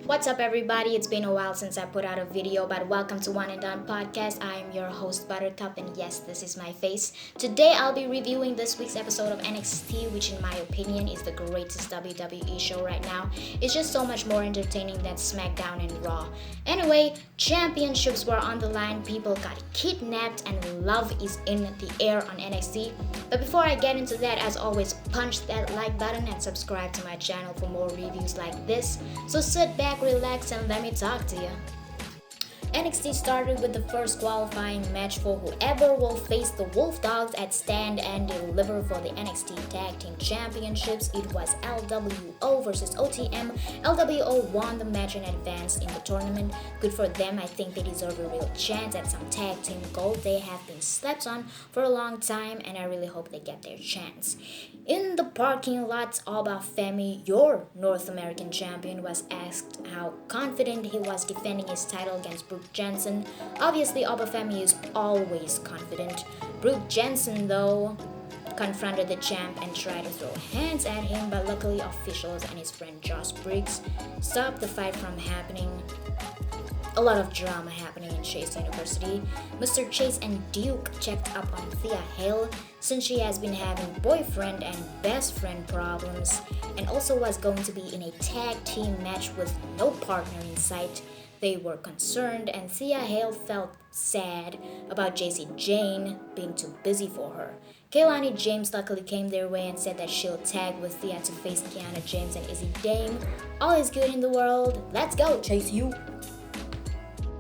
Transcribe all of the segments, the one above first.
What's up, everybody? It's been a while since I put out a video, but welcome to One and Done Podcast. I am your host, Buttercup, and yes, this is my face. Today, I'll be reviewing this week's episode of NXT, which, in my opinion, is the greatest WWE show right now. It's just so much more entertaining than SmackDown and Raw. Anyway, championships were on the line, people got kidnapped, and love is in the air on NXT. But before I get into that, as always, punch that like button and subscribe to my channel for more reviews like this. So sit back, relax, and let me talk to you. NXT started with the first qualifying match for whoever will face the Wolf Dogs at Stand and Deliver for the NXT Tag Team Championships. It was LWO versus OTM. LWO won the match and advanced in the tournament. Good for them. I think they deserve a real chance at some tag team gold. They have been slept on for a long time, and I really hope they get their chance. In the parking lot, Oba Femi, your North American champion, was asked how confident he was defending his title against Brooke Jensen. Obviously, Oba Femi is always confident. Brooke Jensen, though, confronted the champ and tried to throw hands at him, but luckily officials and his friend Josh Briggs stopped the fight from happening. A lot of drama happening in Chase University. Mr. Chase and Duke checked up on Thea Hale since she has been having boyfriend and best friend problems and also was going to be in a tag team match with no partner in sight. They were concerned, and Thea Hale felt sad about JC Jane being too busy for her. Kehlani James luckily came their way and said that she'll tag with Thea to face Kiana James and Izzy Dame. All is good in the world. Let's go, Chase you!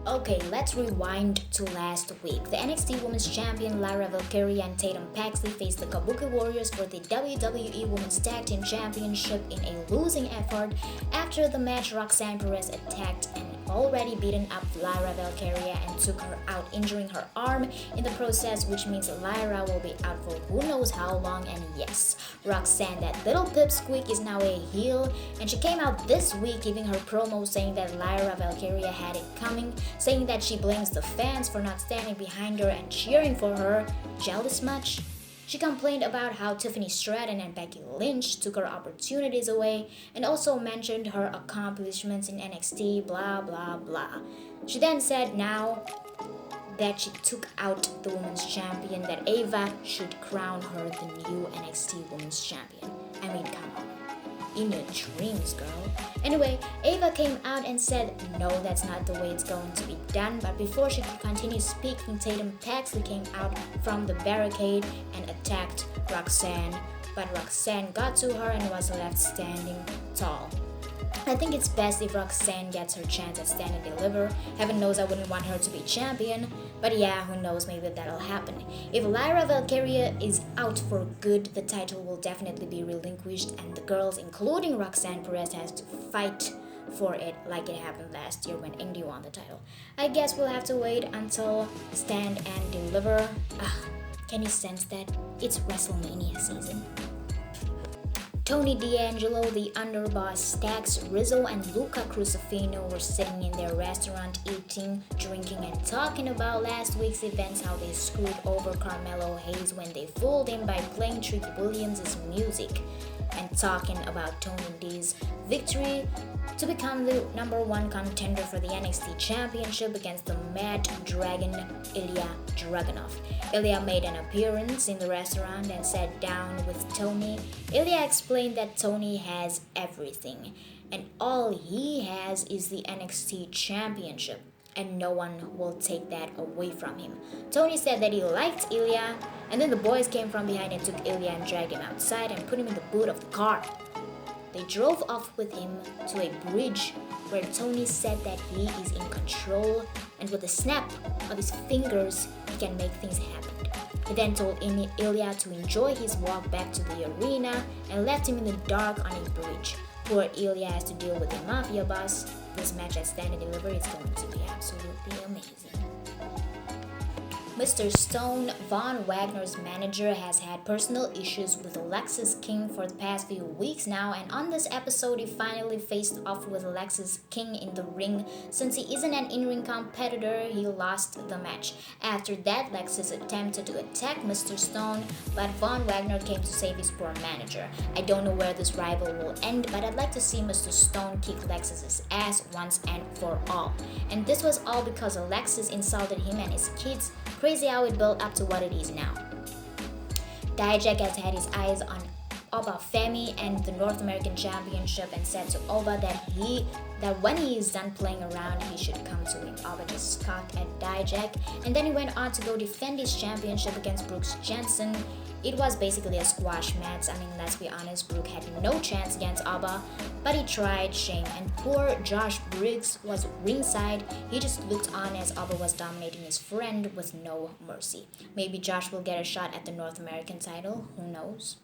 Okay, let's rewind to last week. The NXT Women's Champion Lyra Valkyria and Tatum Paxley faced the Kabuki Warriors for the WWE Women's Tag Team Championship in a losing effort. After the match, Roxanne Perez attacked an already beaten up Lyra Valkyria and took her out, injuring her arm in the process, which means Lyra will be out for who knows how long. And yes, Roxanne, that little pipsqueak, is now a heel, and she came out this week giving her promo saying that Lyra Valkyria had it coming, saying that she blames the fans for not standing behind her and cheering for her. Jealous much? She complained about how Tiffany Stratton and Becky Lynch took her opportunities away and also mentioned her accomplishments in NXT, blah blah blah. She then said now that she took out the women's champion, that Ava should crown her the new NXT women's champion. I mean, come on. In your dreams, girl. Anyway, Ava came out and said, no, that's not the way it's going to be done. But before she could continue speaking, Tatum Paxley came out from the barricade and attacked Roxanne. But Roxanne got to her and was left standing tall. I think it's best if Roxanne gets her chance at Stand and Deliver. Heaven knows I wouldn't want her to be champion, but yeah, who knows, maybe that'll happen. If Lyra Valkyria is out for good, the title will definitely be relinquished, and the girls, including Roxanne Perez, has to fight for it like it happened last year when Indy won the title. I guess we'll have to wait until Stand and Deliver. Can you sense that? It's WrestleMania season. Tony D'Angelo, the underboss, Stax, Rizzo, and Luca Crucifino were sitting in their restaurant eating, drinking, and talking about last week's events, how they screwed over Carmelo Hayes when they fooled him by playing Trick Williams' music, and talking about Tony D's victory to become the #1 contender for the NXT Championship against the Mad Dragon, Ilya Dragunov. Ilya made an appearance in the restaurant and sat down with Tony. Ilya explained that Tony has everything, and all he has is the NXT Championship, and no one will take that away from him. Tony said that he liked Ilya, and then the boys came from behind and took Ilya and dragged him outside and put him in the boot of the car. They drove off with him to a bridge where Tony said that he is in control, and with a snap of his fingers, he can make things happen. He then told Ilya to enjoy his walk back to the arena and left him in the dark on a bridge. Poor Ilya has to deal with a mafia boss. This match at Stand and Deliver is going to be absolutely amazing. Mr. Stone, Von Wagner's manager, has had personal issues with Alexis King for the past few weeks now, and on this episode, he finally faced off with Alexis King in the ring. Since he isn't an in-ring competitor, he lost the match. After that, Alexis attempted to attack Mr. Stone, but Von Wagner came to save his poor manager. I don't know where this rival will end, but I'd like to see Mr. Stone kick Alexis's ass once and for all. And this was all because Alexis insulted him and his kids. Crazy how it built up to what it is now. Dijak has had his eyes on Oba Femi and the North American Championship and said to Oba that when he is done playing around, he should come to him. Oba just scoffed at Dijak, and then he went on to go defend his championship against Brooks Jensen. It was basically a squash match. I mean, let's be honest, Brooke had no chance against Oba, but he tried. Shame. And poor Josh Briggs was ringside. He just looked on as Oba was dominating his friend with no mercy. Maybe Josh will get a shot at the North American title. Who knows?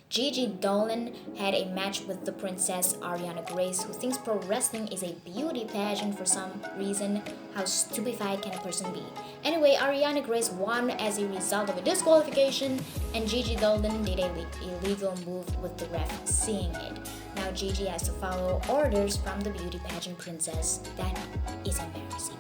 Gigi Dolan had a match with the Princess Ariana Grace, who thinks pro wrestling is a beauty pageant for some reason. How stupefied can a person be? Anyway, Ariana Grace won as a result of a disqualification, and Gigi Dolan did a illegal move with the ref seeing it. Now Gigi has to follow orders from the beauty pageant princess. That is embarrassing.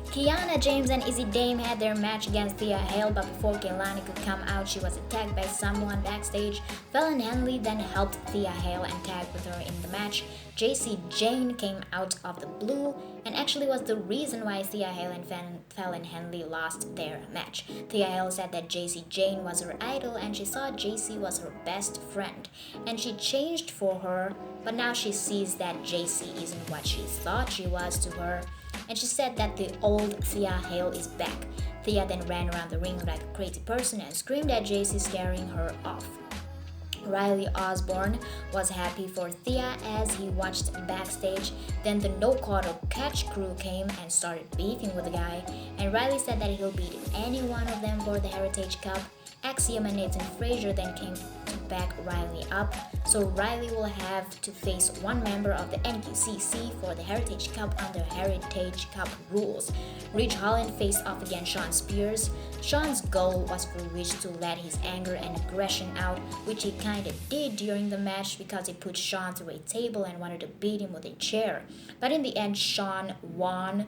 Kiana James and Izzy Dame had their match against Thea Hale, but before Kehlani could come out, she was attacked by someone backstage. Fallon Henley then helped Thea Hale and tagged with her in the match. JC Jane came out of the blue and actually was the reason why Thea Hale and Fallon Henley lost their match. Thea Hale said that JC Jane was her idol and she saw JC was her best friend, and she changed for her, but now she sees that JC isn't what she thought she was to her. And she said that the old Thea Hale is back. Thea then ran around the ring like a crazy person and screamed at JC, scaring her off. Riley Osborne was happy for Thea as he watched backstage. Then the No Quarter Catch crew came and started beefing with the guy, and Riley said that he'll beat any one of them for the Heritage Cup. Axiom and Nathan Frazier then came to back Riley up, so Riley will have to face one member of the NQCC for the Heritage Cup under Heritage Cup rules. Ridge Holland faced off against Shawn Spears. Shawn's goal was for Ridge to let his anger and aggression out, which he kinda did during the match because he put Shawn through a table and wanted to beat him with a chair. But in the end, Shawn won.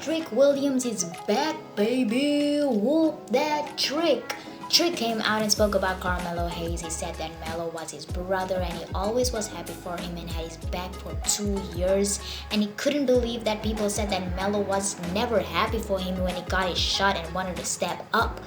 Trick Williams is back, baby! Whoop that trick! Trick came out and spoke about Carmelo Hayes. He said that Melo was his brother and he always was happy for him and had his back for 2 years. And he couldn't believe that people said that Melo was never happy for him when he got his shot and wanted to step up.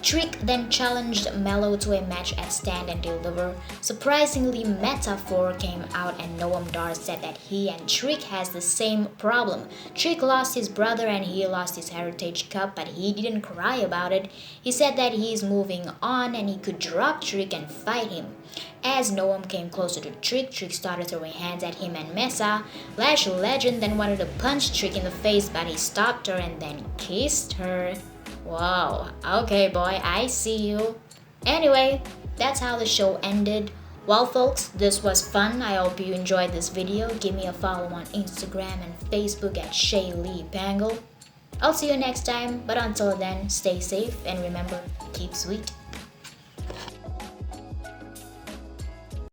Trick then challenged Melo to a match at Stand and Deliver. Surprisingly, Metaphor came out and Noam Dar said that he and Trick has the same problem. Trick lost his brother and he lost his Heritage Cup, but he didn't cry about it. He said that he is moving on and he could drop Trick and fight him. As Noam came closer to Trick, Trick started throwing hands at him and Mesa. Lash Legend then wanted to punch Trick in the face, but he stopped her and then kissed her. Wow, okay boy, I see you. Anyway, that's how the show ended. Well folks, this was fun. I hope you enjoyed this video. Give me a follow on Instagram and Facebook at Ché-Lee Pangle. I'll see you next time, but until then, stay safe and remember, keep sweet.